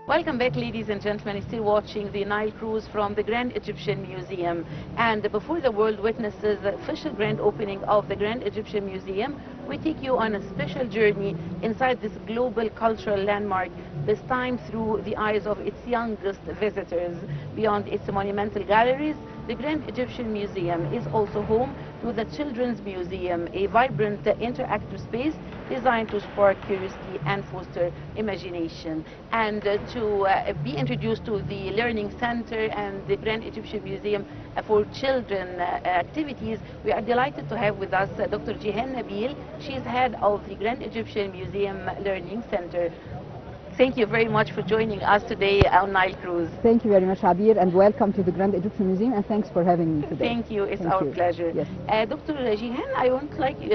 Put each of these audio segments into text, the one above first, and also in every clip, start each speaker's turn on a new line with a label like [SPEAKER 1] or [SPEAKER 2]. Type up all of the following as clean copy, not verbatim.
[SPEAKER 1] Welcome back, ladies and gentlemen. Still watching the Nile Cruise from the Grand Egyptian Museum. And before the world witnesses the official grand opening of the Grand Egyptian Museum, we take you on a special journey inside this global cultural landmark, this time through the eyes of its youngest visitors. Beyond its monumental galleries, the Grand Egyptian Museum is also home to the Children's Museum, a vibrant interactive space designed to spark curiosity and foster imagination. And to be introduced to the Learning Center and the Grand Egyptian Museum for children activities, we are delighted to have with us Dr. Jihan Nabil. She is head of the Grand Egyptian Museum Learning Center. Thank you very much for joining us today on Nile Cruise.
[SPEAKER 2] Thank you very much, Abir, and welcome to the Grand Egyptian Museum, and thanks for having me today.
[SPEAKER 1] Thank you. It's our pleasure.
[SPEAKER 2] Yes.
[SPEAKER 1] Dr. Jihan, I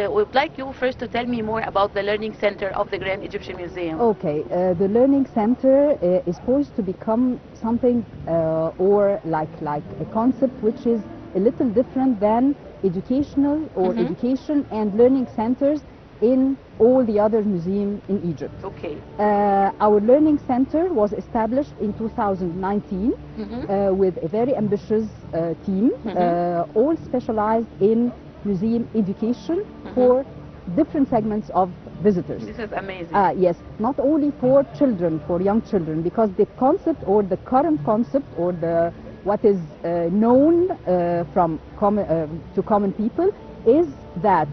[SPEAKER 1] would like you first to tell me more about the Learning Center of the Grand Egyptian Museum.
[SPEAKER 2] Okay. The Learning Center is poised to become something or like a concept which is a little different than educational or education and learning centers in all the other museums in Egypt.
[SPEAKER 1] Okay.
[SPEAKER 2] Our Learning Center was established in 2019 with a very ambitious team, all specialized in museum education for different segments of visitors.
[SPEAKER 1] This is amazing.
[SPEAKER 2] Yes, not only for children, for young children, because the concept or the current concept or the what is known from to common people is that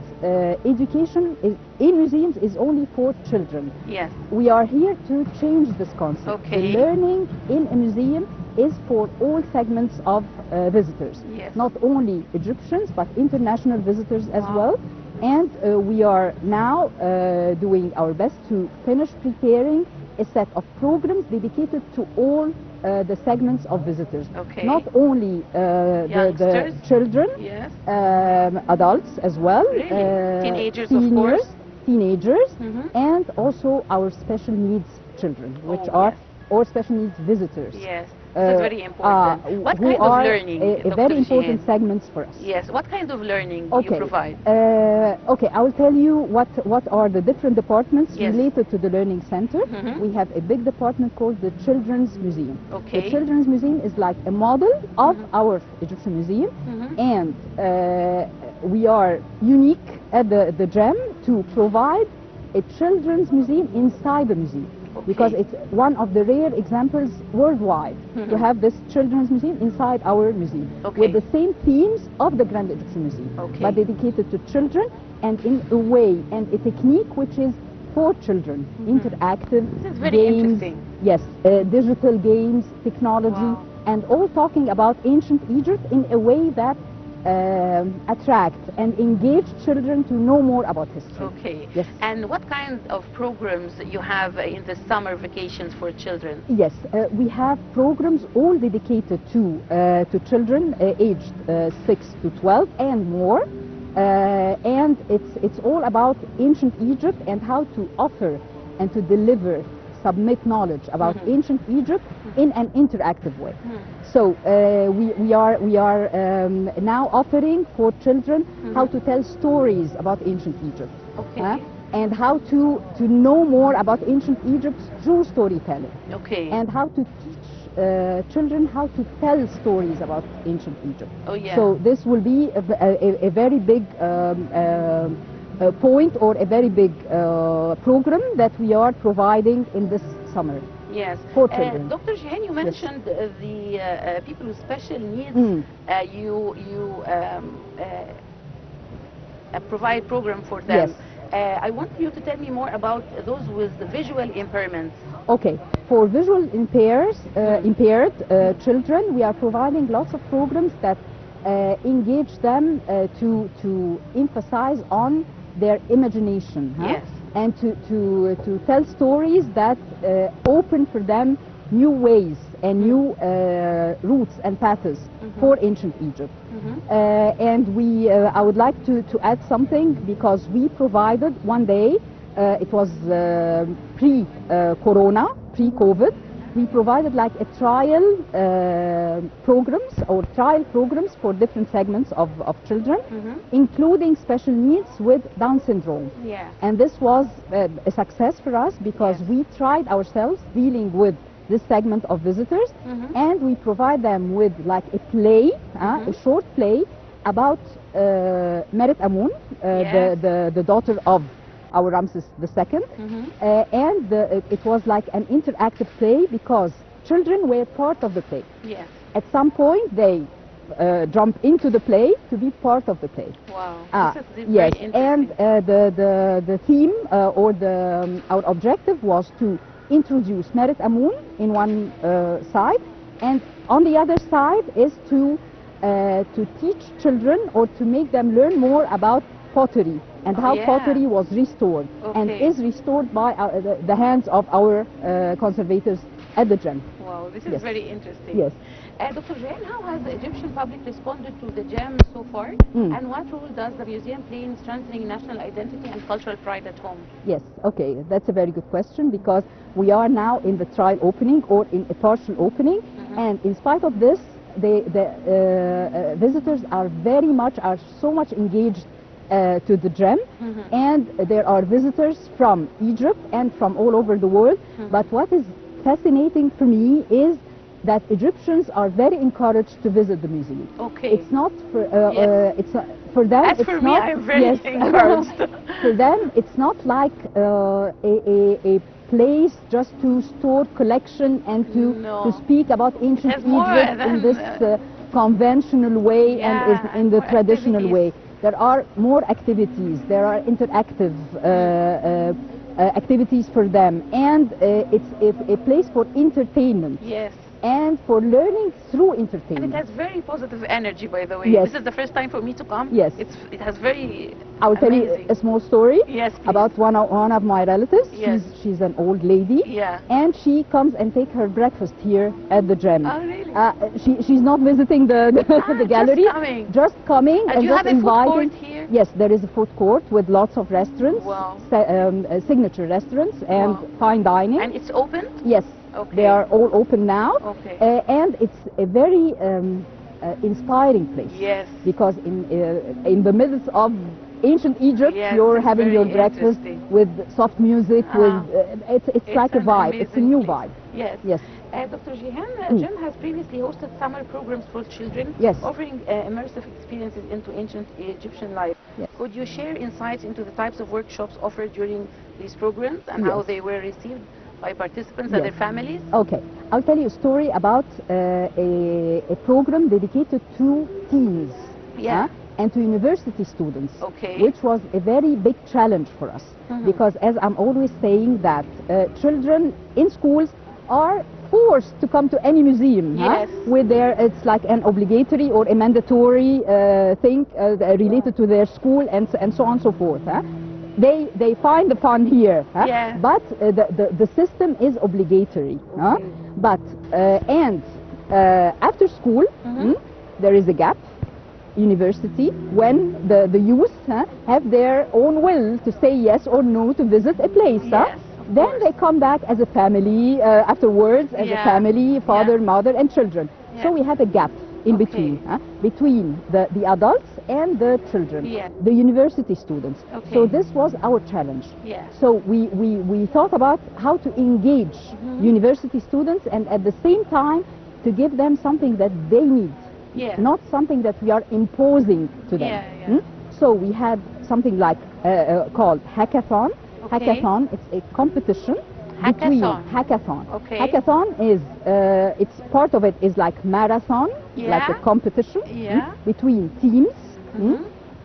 [SPEAKER 2] education in museums is only for children.
[SPEAKER 1] Yes.
[SPEAKER 2] We are here to change this concept.
[SPEAKER 1] Okay.
[SPEAKER 2] The learning in a museum is for all segments of visitors.
[SPEAKER 1] Yes.
[SPEAKER 2] Not only Egyptians, but international visitors as well. And we are now doing our best to finish preparing a set of programs dedicated to all the segments of visitors.
[SPEAKER 1] Okay.
[SPEAKER 2] Not only the children,
[SPEAKER 1] yes,
[SPEAKER 2] adults as well,
[SPEAKER 1] really? Teenagers,
[SPEAKER 2] seniors,
[SPEAKER 1] of course,
[SPEAKER 2] teenagers, and also our special needs children, which are or special needs visitors.
[SPEAKER 1] Yes. This is very important. What kind of learning?
[SPEAKER 2] A very important segments for us.
[SPEAKER 1] Yes. What kind of learning do you provide?
[SPEAKER 2] Okay, I will tell you what are the different departments related to the Learning Center. We have a big department called the Children's Museum.
[SPEAKER 1] Okay.
[SPEAKER 2] The Children's Museum is like a model of our Egyptian Museum, and we are unique at the GEM to provide a children's museum inside the museum. Because it's one of the rare examples worldwide to have this children's museum inside our museum with the same themes of the Grand Egyptian Museum, but dedicated to children and in a way and a technique which is for children, interactive
[SPEAKER 1] this is very
[SPEAKER 2] games,
[SPEAKER 1] interesting.
[SPEAKER 2] Yes, digital games, technology, and all talking about ancient Egypt in a way that attract and engage children to know more about history.
[SPEAKER 1] Okay.
[SPEAKER 2] Yes.
[SPEAKER 1] And what kind of programs you have in the summer vacations for children?
[SPEAKER 2] Yes, we have programs all dedicated to children aged 6 to 12 and more, and it's all about ancient Egypt and how to offer and to deliver, submit knowledge about ancient Egypt in an interactive way. So we are now offering for children how to tell stories about ancient Egypt, and how to know more about ancient Egypt through storytelling, and how to teach children how to tell stories about ancient Egypt.
[SPEAKER 1] Oh, yeah.
[SPEAKER 2] So this will be a very big point or a very big program that we are providing in this summer.
[SPEAKER 1] Yes.
[SPEAKER 2] For children.
[SPEAKER 1] Dr. Jihan, you mentioned the people with special needs. You provide program for them.
[SPEAKER 2] Yes.
[SPEAKER 1] I want you to tell me more about those with visual impairments.
[SPEAKER 2] Okay. For visual impaired children, we are providing lots of programs that engage them to emphasize on their imagination.
[SPEAKER 1] Yes.
[SPEAKER 2] And to tell stories that open for them new ways and new routes and paths for ancient Egypt. And I would like to add something, because we provided one day, it was pre-corona, pre-COVID, we provided like a trial programs or trial programs for different segments of children, including special needs with Down syndrome.
[SPEAKER 1] Yeah.
[SPEAKER 2] And this was a success for us, because we tried ourselves dealing with this segment of visitors, and we provide them with like a play, a short play about Merit Amun, the daughter of our Ramses II, and it was like an interactive play because children were part of the play.
[SPEAKER 1] Yes.
[SPEAKER 2] At some point, they jump into the play to be part of the play.
[SPEAKER 1] Wow. This is
[SPEAKER 2] Yes,
[SPEAKER 1] very
[SPEAKER 2] and the theme or our objective was to introduce Merit Amun in one side, and on the other side is to teach children or to make them learn more about pottery and how pottery was restored and is restored by the hands of our conservators at the gem.
[SPEAKER 1] Wow, this is very interesting.
[SPEAKER 2] Yes.
[SPEAKER 1] Dr. Jehan, how has the Egyptian public responded to the gem so far, and what role does the museum play in strengthening national identity and cultural pride at home?
[SPEAKER 2] Yes, okay, that's a very good question because we are now in the trial opening or in a partial opening, and in spite of this, the visitors are so much engaged to the gem, and there are visitors from Egypt and from all over the world. But what is fascinating for me is that Egyptians are very encouraged to visit the museum.
[SPEAKER 1] Okay.
[SPEAKER 2] It's not for it's for them.
[SPEAKER 1] As
[SPEAKER 2] it's
[SPEAKER 1] for
[SPEAKER 2] not,
[SPEAKER 1] me, I'm very encouraged.
[SPEAKER 2] For them, it's not like a place just to store collection and to speak about ancient Egypt in this conventional way and in the traditional way. There are more activities. There are interactive activities for them, and it's a place for entertainment.
[SPEAKER 1] Yes.
[SPEAKER 2] And for learning through entertainment.
[SPEAKER 1] And it has very positive energy, by the way.
[SPEAKER 2] Yes.
[SPEAKER 1] This is the first time for me to come.
[SPEAKER 2] Yes.
[SPEAKER 1] It has very
[SPEAKER 2] I'll tell you a small story.
[SPEAKER 1] Yes, please.
[SPEAKER 2] About one of my relatives.
[SPEAKER 1] Yes.
[SPEAKER 2] She's an old lady.
[SPEAKER 1] Yeah.
[SPEAKER 2] And she comes and take her breakfast here at the gem.
[SPEAKER 1] Oh, really?
[SPEAKER 2] She's not visiting the gallery.
[SPEAKER 1] Just coming.
[SPEAKER 2] Just coming and
[SPEAKER 1] you
[SPEAKER 2] just
[SPEAKER 1] have a
[SPEAKER 2] inviting.
[SPEAKER 1] food court here?
[SPEAKER 2] Yes, there is a food court with lots of restaurants.
[SPEAKER 1] Wow.
[SPEAKER 2] Signature restaurants and fine dining.
[SPEAKER 1] And it's open?
[SPEAKER 2] Yes.
[SPEAKER 1] Okay.
[SPEAKER 2] They are all open now.
[SPEAKER 1] Okay.
[SPEAKER 2] And it's a very inspiring place.
[SPEAKER 1] Yes.
[SPEAKER 2] Because in the midst of ancient Egypt,
[SPEAKER 1] yes,
[SPEAKER 2] you're having your breakfast with soft music. It's like a vibe. It's a new vibe.
[SPEAKER 1] Yes.
[SPEAKER 2] Yes.
[SPEAKER 1] Dr. Jehan, GEM has previously hosted summer programs for children, offering immersive experiences into ancient Egyptian life.
[SPEAKER 2] Yes.
[SPEAKER 1] Could you share insights into the types of workshops offered during these programs and how they were received by participants and their families?
[SPEAKER 2] Okay, I'll tell you a story about a program dedicated to teens and to university students, which was a very big challenge for us because, as I'm always saying, that children in schools are forced to come to any museum with it's like an obligatory or a mandatory thing related to their school and so on and so forth. They find the fun here, but the system is obligatory. But after school, there is a gap. University, when the youth have their own will to say yes or no to visit a place. Then they come back as a family afterwards, as a family, father, mother, and children. So we have a gap in between the adults and the children, the university students. So this was our challenge. So we thought about how to engage university students and at the same time to give them something that they need, not something that we are imposing to them. So we had something like called hackathon. Hackathon, it's a competition between hackathon. Hackathon is it's part of it is like marathon, like a competition between teams.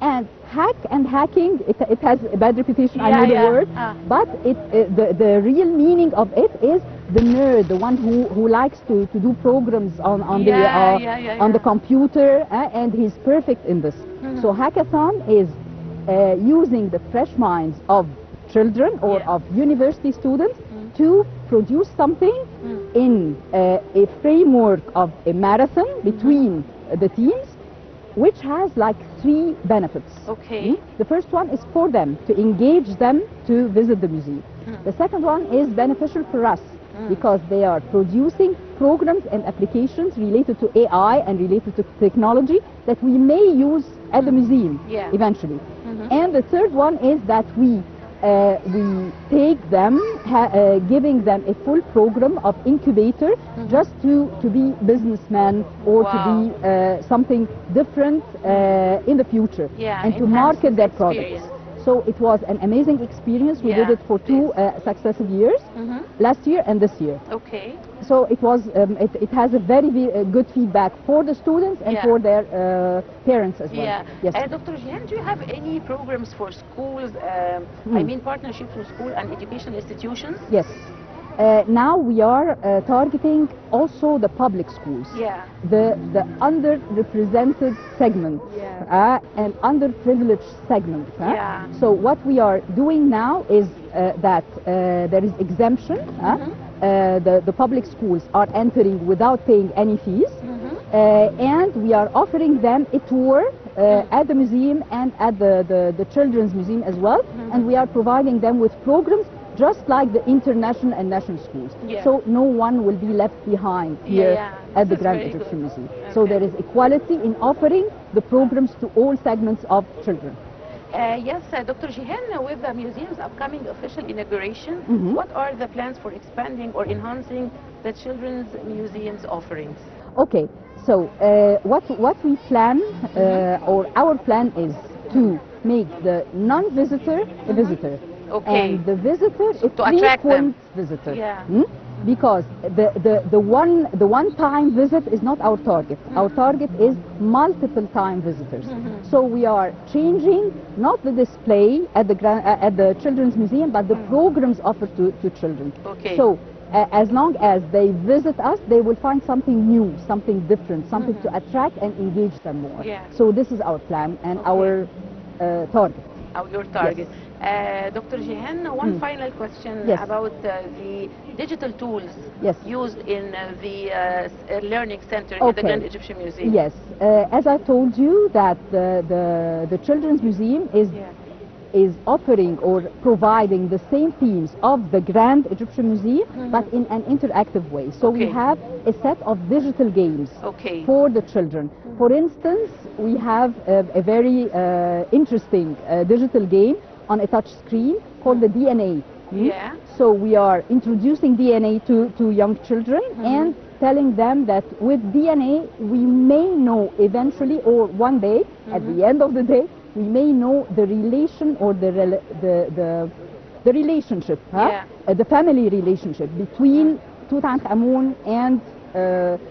[SPEAKER 2] And hack and hacking, it has a bad reputation, I know the word, but the real meaning of it is the nerd, the one who likes to do programs on the computer, and he's perfect in this. So hackathon is using the fresh minds of children or of university students to produce something in a framework of a marathon between the teams, which has like 3 benefits. The first one is for them, to engage them to visit the museum. The second one is beneficial for us because they are producing programs and applications related to AI and related to technology that we may use at the museum eventually. And the third one is that we take make them, giving them a full program of incubator just to be businessmen or to be something different in the future and to market their products. So it was an amazing experience. We did it for 2 successive years, last year and this year.
[SPEAKER 1] Okay.
[SPEAKER 2] So it was, it has a very good feedback for the students and for their parents as well. Yes.
[SPEAKER 1] Dr. Jihan, do you have any programs for schools, I mean partnerships with school and education institutions?
[SPEAKER 2] Yes. Now we are targeting also the public schools, the underrepresented segment and underprivileged segment. So what we are doing now is that there is exemption. The public schools are entering without paying any fees, and we are offering them a tour at the museum and at the Children's Museum as well, and we are providing them with programs just like the international and national schools. So no one will be left behind here at the Grand Egyptian Museum. So there is equality in offering the programs to all segments of children.
[SPEAKER 1] Yes, Dr. Jihan, with the museum's upcoming official inauguration, what are the plans for expanding or enhancing the Children's Museum's offerings?
[SPEAKER 2] Okay, so what we plan, or our plan is to make the non-visitor a visitor. And the visitor is a frequent visitor. Because the one-time visit is not our target. Our target is multiple-time visitors. So we are changing not the display at the Children's Museum, but the programs offered to children. So as long as they visit us, they will find something new, something different, something to attract and engage them more. So this is our plan and our target.
[SPEAKER 1] Your target. Dr. Jihan, one final question about the digital tools used in the Learning Center in the Grand Egyptian Museum.
[SPEAKER 2] Yes, as I told you that the Children's Museum is offering or providing the same themes of the Grand Egyptian Museum, but in an interactive way. So we have a set of digital games for the children. For instance, we have a very interesting digital game on a touch screen called the DNA. So we are introducing DNA to young children and telling them that with DNA we may know eventually, or one day, at the end of the day, we may know the relation or the relationship, the family relationship between Tutankhamun and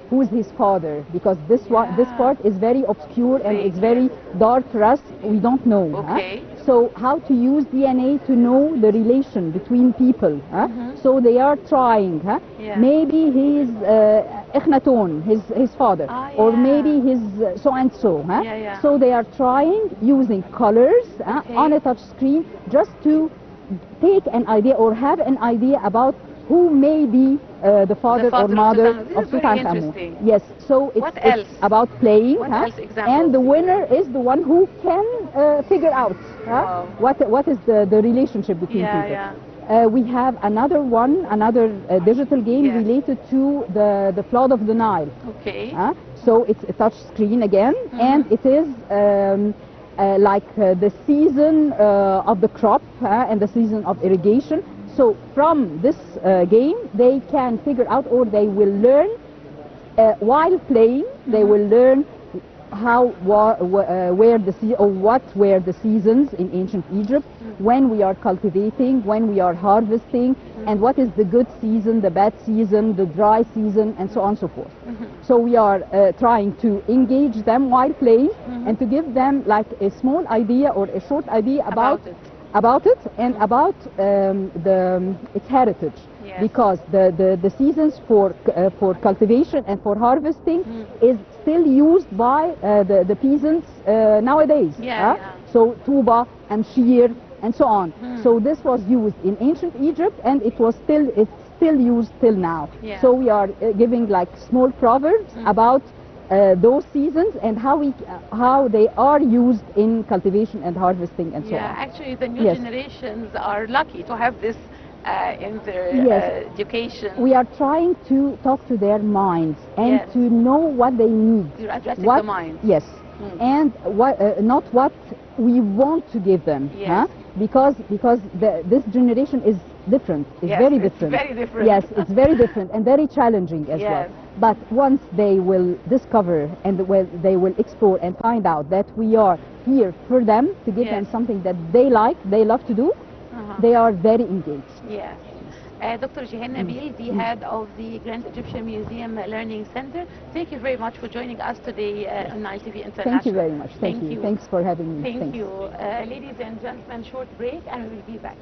[SPEAKER 2] who is his father, because this part is very obscure and it's very dark for us. We don't know. So how to use DNA to know the relation between people. So they are trying. Maybe he's Akhenaton, his father, or maybe his so and so. So they are trying using colors on a touch screen just to take an idea or have an idea about who may be the father or mother of Tutankhamun. Yes, so it's about playing, and the winner is the one who can figure out what is the relationship between people. We have another digital game related to the flood of the Nile. So it's a touch screen again, and it is like the season of the crop and the season of irrigation. So from this game, they can figure out, or they will learn while playing. They will learn what were the seasons in ancient Egypt, when we are cultivating, when we are harvesting, and what is the good season, the bad season, the dry season, and so on and so forth. So we are trying to engage them while playing and to give them like a small idea or a short idea about it and about its heritage, because the seasons for cultivation and for harvesting is still used by the peasants nowadays. So tuba and shear and so on. So this was used in ancient Egypt, and it's still used till now. So we are giving like small proverbs about those seasons and how they are used in cultivation and harvesting and so on.
[SPEAKER 1] Actually the new generations are lucky to have this in their education.
[SPEAKER 2] We are trying to talk to their minds and to know what they need.
[SPEAKER 1] You're addressing the mind.
[SPEAKER 2] Yes, and not what we want to give them. Because this generation is different. It's
[SPEAKER 1] Yes,
[SPEAKER 2] very
[SPEAKER 1] it's
[SPEAKER 2] different.
[SPEAKER 1] very different.
[SPEAKER 2] Yes, it's very different and very challenging as
[SPEAKER 1] Yes.
[SPEAKER 2] well. But once they will discover and they will explore and find out that we are here for them to give them
[SPEAKER 1] Yes.
[SPEAKER 2] something that they like, they love to do, they are very engaged.
[SPEAKER 1] Yes. Dr. Jihan Nabil, the head of the Grand Egyptian Museum Learning Center, thank you very much for joining us today on Nile TV International.
[SPEAKER 2] Thank you very much. Thank you. Thanks for having me.
[SPEAKER 1] Thank
[SPEAKER 2] Thanks.
[SPEAKER 1] you. Ladies and gentlemen, short break and we'll be back.